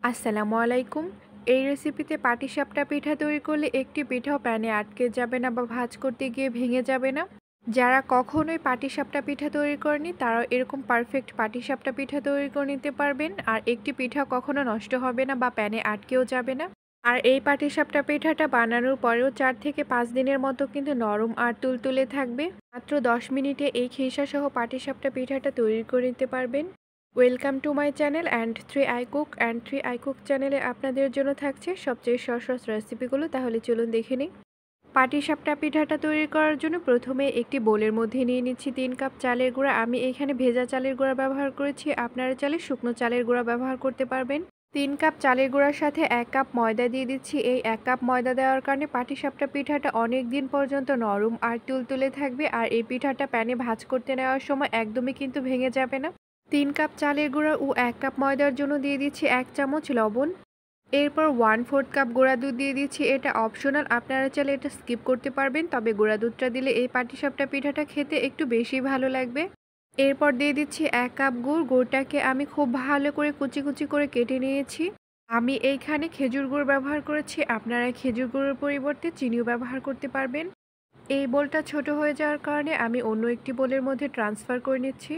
আসসালামু আলাইকুম। এই রেসিপিতে পাটিসাপটা পিঠা তৈরি করলে একটি পিঠাও প্যানে আটকে যাবে না বা ভাঁজ করতে গিয়ে ভেঙে যাবে না। যারা কখনোই পাটিসাপটা পিঠা তৈরি করেনি তারাও এরকম পারফেক্ট পাটিসাপটা পিঠা তৈরি করে নিতে পারবেন। আর একটি পিঠা কখনো নষ্ট হবে না বা প্যানে আটকেও যাবে না। আর এই পাটিসাপটা পিঠাটা বানানোর পরেও ৪ থেকে ৫ দিনের মতো কিন্তু নরম আর তুলতুলে থাকবে। মাত্র ১০ মিনিটে এই খিসা সহ পাটিসাপটা পিঠাটা তৈরি করে নিতে পারবেন। Welcome to my channel and 3i cook চ্যানেলে আপনাদের জন্য থাকছে সবচেয়ে সহজ রেসিপিগুলো। তাহলে চলুন দেখে নিই। পাটিসাপটা পিঠাটা তৈরি করার জন্য প্রথমে একটি বোলের মধ্যে নিয়ে নিচ্ছি ৩ কাপ চালের গুঁড়া। আমি এখানে ভেজা চালের গুঁড়া ব্যবহার করেছি, আপনারা চাইলে শুকনো চালের গুঁড়া ব্যবহার করতে পারবেন। ৩ কাপ চালের গুঁড়ার সাথে ১ কাপ ময়দা দিয়ে দিচ্ছি। এই ১ কাপ ময়দা দেওয়ার কারণে পাটিসাপটা পিঠাটা অনেক দিন পর্যন্ত নরম আর তুলতুলে থাকবে। আর এই পিঠাটা প্যানে ভাঁজ করতে নেওয়ার সময় একদমই কিন্তু ভেঙে যাবে না। ৩ কাপ চালের গুঁড়া ও ১ কাপ ময়দার জন্য দিয়ে দিচ্ছি ১ চামচ লবণ। এরপর 1/4 কাপ গুঁড়া দুধ দিয়ে দিচ্ছি। এটা অপশনাল, আপনারা চাইলে এটা স্কিপ করতে পারবেন, তবে গুঁড়া দুধটা দিলে এই পাটিসাপটা পিঠাটা খেতে একটু বেশি ভালো লাগবে। এরপর দিয়ে দিচ্ছি ১ কাপ গুড়। গুড়টাকে আমি খুব ভালো করে কুচি কুচি করে কেটে নিয়েছি। আমি এইখানে খেজুর গুড় ব্যবহার করেছি, আপনারা খেজুর গুড়ের পরিবর্তে চিনিও ব্যবহার করতে পারবেন। এই বোলটা ছোট হয়ে যাওয়ার কারণে আমি অন্য একটি বোলের মধ্যে ট্রান্সফার করে নিচ্ছি।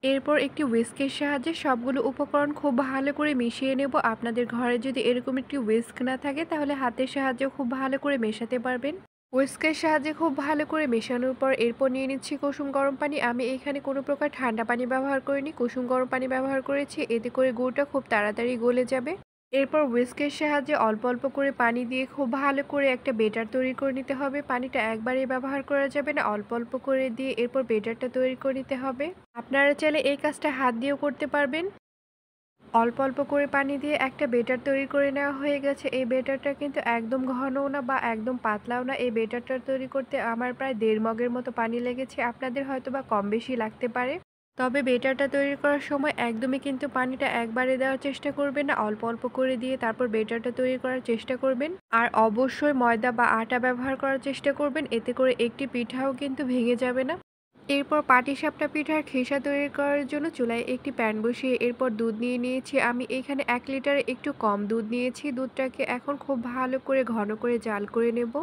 এরপর একটি হুইস্কের সাহায্যে সবগুলো উপকরণ খুব ভালো করে মিশিয়ে নেব। আপনাদের ঘরে যদি এরকম একটি হুইস্ক না থাকে তাহলে হাতের সাহায্যে খুব ভালো করে মেশাতে পারবেন। হুইস্কের সাহায্যে খুব ভালো করে মেশানোর পর এরপর নিয়ে নিচ্ছি কুসুম গরম পানি। আমি এখানে কোনো প্রকার ঠান্ডা পানি ব্যবহার করিনি, কুসুম গরম পানি ব্যবহার করেছি। এতে করে গুড়টা খুব তাড়াতাড়ি গলে যাবে। এরপর হুইস্কের সাহায্যে অল্প অল্প করে পানি দিয়ে খুব ভালো করে একটা বেটার তৈরি করে নিতে হবে। পানিটা একবারেই ব্যবহার করা যাবে না, অল্প অল্প করে দিয়ে এরপর বেটারটা তৈরি করে নিতে হবে। আপনারা চাইলে এই কাজটা হাত দিয়েও করতে পারবেন। অল্প অল্প করে পানি দিয়ে একটা বেটার তৈরি করে নেওয়া হয়ে গেছে। এই বেটারটা কিন্তু একদম ঘনও না বা একদম পাতলাও না। এই বেটারটা তৈরি করতে আমার প্রায় ১.৫ মগের মতো পানি লেগেছে, আপনাদের হয়তো বা কম বেশি লাগতে পারে। তবে বেটারটা তৈরি করার সময় একদমই কিন্তু পানিটা একবারে দেওয়ার চেষ্টা করবেন না, অল্প অল্প করে দিয়ে তারপর বেটারটা তৈরি করার চেষ্টা করবেন। আর অবশ্যই ময়দা বা আটা ব্যবহার করার চেষ্টা করবেন, এতে করে একটি পিঠাও কিন্তু ভেঙে যাবে না। এরপর পাটিসাপটা পিঠার খিসা তৈরি করার জন্য চুলায় একটি প্যান বসিয়ে এরপর দুধ নিয়ে নিয়েছি। আমি এখানে ১ লিটারে একটু কম দুধ নিয়েছি। দুধটাকে এখন খুব ভালো করে ঘন করে জাল করে নেব।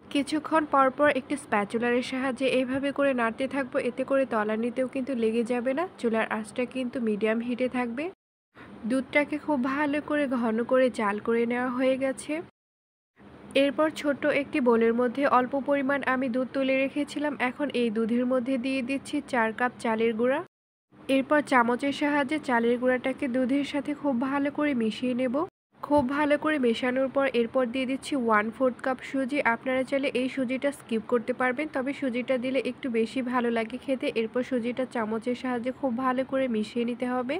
কিছুক্ষণ পরপর একটি স্প্যাচুলারের সাহায্যে এভাবে করে নাড়তে থাকবো, এতে করে তলানিতেও কিন্তু লেগে যাবে না। চুলার আঁচটা কিন্তু মিডিয়াম হিটে থাকবে। দুধটাকে খুব ভালো করে ঘন করে জাল করে নেওয়া হয়ে গেছে। এরপর ছোট্ট একটি বোলের মধ্যে অল্প পরিমাণ আমি দুধ তুলে রেখেছিলাম। এখন এই দুধের মধ্যে দিয়ে দিচ্ছি ৪ কাপ চালের গুঁড়া। এরপর চামচের সাহায্যে চালের গুঁড়াটাকে দুধের সাথে খুব ভালো করে মিশিয়ে নেব। খুব ভালো করে মেশানোর পর এরপর দিয়ে দিচ্ছি 1/4 কাপ সুজি। আপনারা চাইলে এই সুজিটা স্কিপ করতে পারবেন, তবে সুজিটা দিলে একটু বেশি ভালো লাগে খেতে। এরপর সুজিটা চামচের সাহায্যে খুব ভালো করে মিশিয়ে নিতে হবে।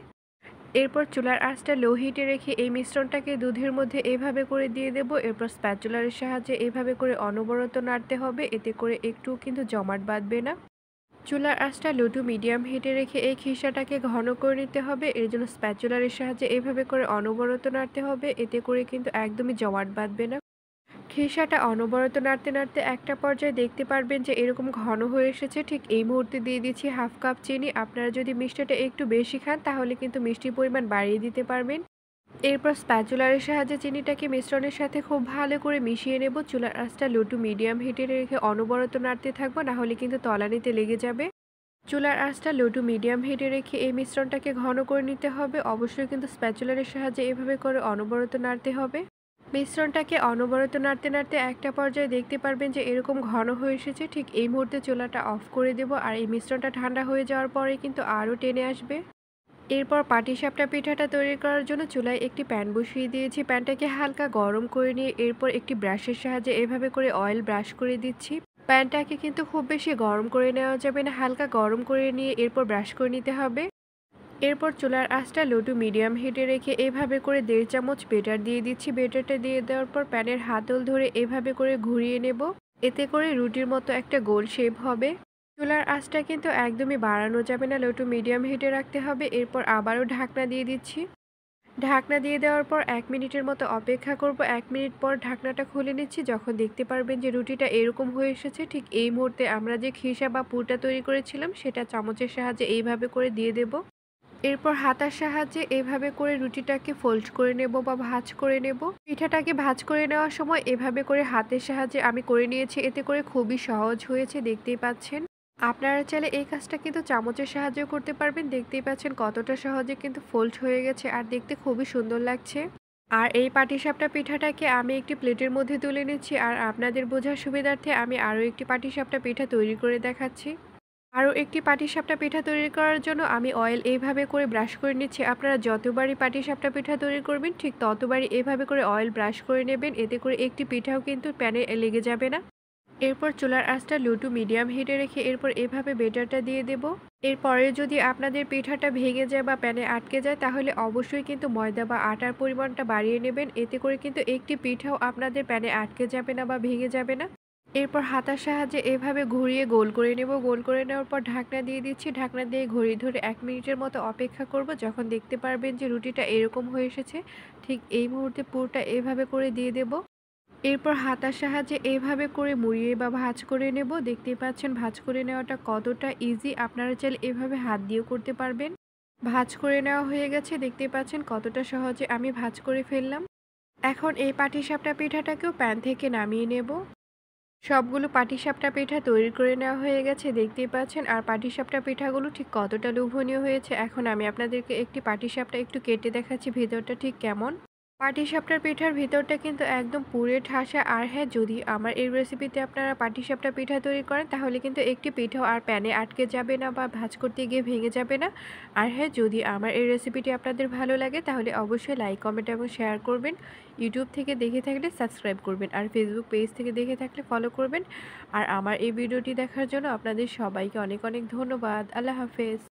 এরপর চুলার আঁচটা লো হিটে রেখে এই মিশ্রণটাকে দুধের মধ্যে এইভাবে করে দিয়ে দেব। এরপর স্প্যাচুলারের সাহায্যে এইভাবে করে অনবরত নাড়তে হবে, এতে করে একটুও কিন্তু জমাট বাঁধবে না। চুলার আঁচটা লো টু মিডিয়াম হিটে রেখে এই খিসাটাকে ঘন করে নিতে হবে। এর জন্য স্প্যাচুলারের সাহায্যে এইভাবে করে অনবরত নাড়তে হবে, এতে করে কিন্তু একদমই জমাট বাঁধবে না। খিসাটা অনবরত নাড়তে নাড়তে একটা পর্যায়ে দেখতে পারবেন যে এরকম ঘন হয়ে এসেছে। ঠিক এই মুহূর্তে দিয়ে দিচ্ছি 1/2 কাপ চিনি। আপনারা যদি মিষ্টিটা একটু বেশি খান তাহলে কিন্তু মিষ্টির পরিমাণ বাড়িয়ে দিতে পারবেন। এরপর স্প্যাচুলারের সাহায্যে চিনিটাকে মিশ্রণের সাথে খুব ভালো করে মিশিয়ে নেব। চুলার আঁচটা লো টু মিডিয়াম হিটে রেখে অনবরত নাড়তে থাকবো, না হলে কিন্তু তলানিতে লেগে যাবে। চুলার আঁচটা লো টু মিডিয়াম হিটে রেখে এই মিশ্রণটাকে ঘন করে নিতে হবে। অবশ্যই কিন্তু স্প্যাচুলারের সাহায্যে এভাবে করে অনবরত নাড়তে হবে। মিশ্রণটাকে অনবরত নাড়তে নাড়তে একটা পর্যায়ে দেখতে পারবেন যে এরকম ঘন হয়ে এসেছে। ঠিক এই মুহূর্তে চুলাটা অফ করে দেব। আর এই মিশ্রণটা ঠান্ডা হয়ে যাওয়ার পরে কিন্তু আরও টেনে আসবে। এরপর পাটিসাপটা পিঠাটা তৈরি করার জন্য চুলায় একটি প্যান বসিয়ে দিয়েছি। প্যানটাকে হালকা গরম করে নিয়ে এরপর একটি ব্রাশের সাহায্যে এভাবে করে অয়েল ব্রাশ করে দিচ্ছি। প্যানটাকে কিন্তু খুব বেশি গরম করে নেওয়া যাবে না, হালকা গরম করে নিয়ে এরপর ব্রাশ করে নিতে হবে। এরপর চুলার আঁচটা লো টু মিডিয়াম হিটে রেখে এভাবে করে 1.5 চামচ বেটার দিয়ে দিচ্ছি। বেটারটা দিয়ে দেওয়ার পর প্যানের হাতল ধরে এভাবে করে ঘুরিয়ে নেব, এতে করে রুটির মতো একটা গোল শেপ হবে। চুলার আঁচটা কিন্তু একদমই বাড়ানো যাবে না, লো টু মিডিয়াম হিটে রাখতে হবে। এরপর আবারও ঢাকনা দিয়ে দিচ্ছি। ঢাকনা দিয়ে দেওয়ার পর 1 মিনিটের মতো অপেক্ষা করব। 1 মিনিট পর ঢাকনাটা খুলে নিচ্ছি। যখন দেখতে পারবেন যে রুটিটা এরকম হয়ে এসেছে, ঠিক এই মুহূর্তে আমরা যে খিসা বা পুরটা তৈরি করেছিলাম সেটা চামচের সাহায্যে এইভাবে করে দিয়ে দেব। এরপর হাতার সাহায্যে এভাবে করে রুটিটাকে ফোল্ড করে নেব বা ভাঁজ করে নেব। পিঠাটাকে ভাঁজ করে নেওয়ার সময় এভাবে করে হাতের সাহায্যে আমি করে নিয়েছি। এতে করে খুবই সহজ হয়েছে, দেখতেই পাচ্ছেন। আপনারা চাইলে এই কাজটা কিন্তু চামচের সাহায্যেও করতে পারবেন। দেখতেই পাচ্ছেন কতটা সহজে কিন্তু ফোল্ড হয়ে গেছে আর দেখতে খুবই সুন্দর লাগছে। আর এই পাটিসাপটা পিঠাটাকে আমি একটি প্লেটের মধ্যে তুলে নিচ্ছি আর আপনাদের বোঝার সুবিধার্থে আমি আরও একটি পাটিসাপটা পিঠা তৈরি করে দেখাচ্ছি। আরও একটি পাটিসাপটা পিঠা তৈরি করার জন্য আমি অয়েল এইভাবে করে ব্রাশ করে নিচ্ছি। আপনারা যতবারই পাটিসাপটা পিঠা তৈরি করবেন ঠিক ততবারই এভাবে করে অয়েল ব্রাশ করে নেবেন। এতে করে একটি পিঠাও কিন্তু প্যানে লেগে যাবে না। এরপর চুলার আঁচটা লো টু মিডিয়াম হিটে রেখে এরপর এভাবে বেটারটা দিয়ে দেব। এরপরে যদি আপনাদের পিঠাটা ভেঙে যায় বা প্যানে আটকে যায় তাহলে অবশ্যই কিন্তু ময়দা বা আটার পরিমাণটা বাড়িয়ে নেবেন। এতে করে কিন্তু একটি পিঠাও আপনাদের প্যানে আটকে যাবে না বা ভেঙে যাবে না। এরপর হাতার সাহায্যে এভাবে ঘুরিয়ে গোল করে নেব। গোল করে নেওয়ার পর ঢাকনা দিয়ে দিচ্ছি। ঢাকনা দিয়ে ঘড়ি ধরে ১ মিনিটের মতো অপেক্ষা করব। যখন দেখতে পারবেন যে রুটিটা এরকম হয়ে এসেছে, ঠিক এই মুহূর্তে পুরটা এভাবে করে দিয়ে দেব। এরপর হাতার সাহায্যে এভাবে করে মুড়িয়ে বা ভাঁজ করে নেব। দেখতেই পাচ্ছেন ভাঁজ করে নেওয়াটা কতটা ইজি। আপনারা চাইলে এভাবে হাত দিয়েও করতে পারবেন। ভাঁজ করে নেওয়া হয়ে গেছে। দেখতেই পাচ্ছেন কতটা সহজে আমি ভাঁজ করে ফেললাম। এখন এই পাটিসাপটা পিঠাটাকেও প্যান থেকে নামিয়ে নেব। সবগুলো পাটিসাপটা পিঠা তৈরি করে নেওয়া হয়ে গেছে, দেখতেই পাচ্ছেন। আর পাটিসাপটা পিঠাগুলো ঠিক কতটা লোভনীয় হয়েছে। এখন আমি আপনাদেরকে একটি পাটিসাপটা একটু কেটে দেখাচ্ছি ভেতরটা ঠিক কেমন। পাটিসাপটার পিঠার ভিতরটা কিন্তু একদম পুড়ে ঠাসা। আর হ্যাঁ, যদি আমার এই রেসিপিতে আপনারা পাটিসাপটা পিঠা তৈরি করেন তাহলে কিন্তু একটি পিঠাও আর প্যানে আটকে যাবে না বা ভাঁজ করতে গিয়ে ভেঙে যাবে না। আর হ্যাঁ, যদি আমার এই রেসিপিটি আপনাদের ভালো লাগে তাহলে অবশ্যই লাইক, কমেন্ট এবং শেয়ার করবেন। ইউটিউব থেকে দেখে থাকলে সাবস্ক্রাইব করবেন আর ফেসবুক পেজ থেকে দেখে থাকলে ফলো করবেন। আর আমার এই ভিডিওটি দেখার জন্য আপনাদের সবাইকে অনেক অনেক ধন্যবাদ। আল্লাহ হাফেজ।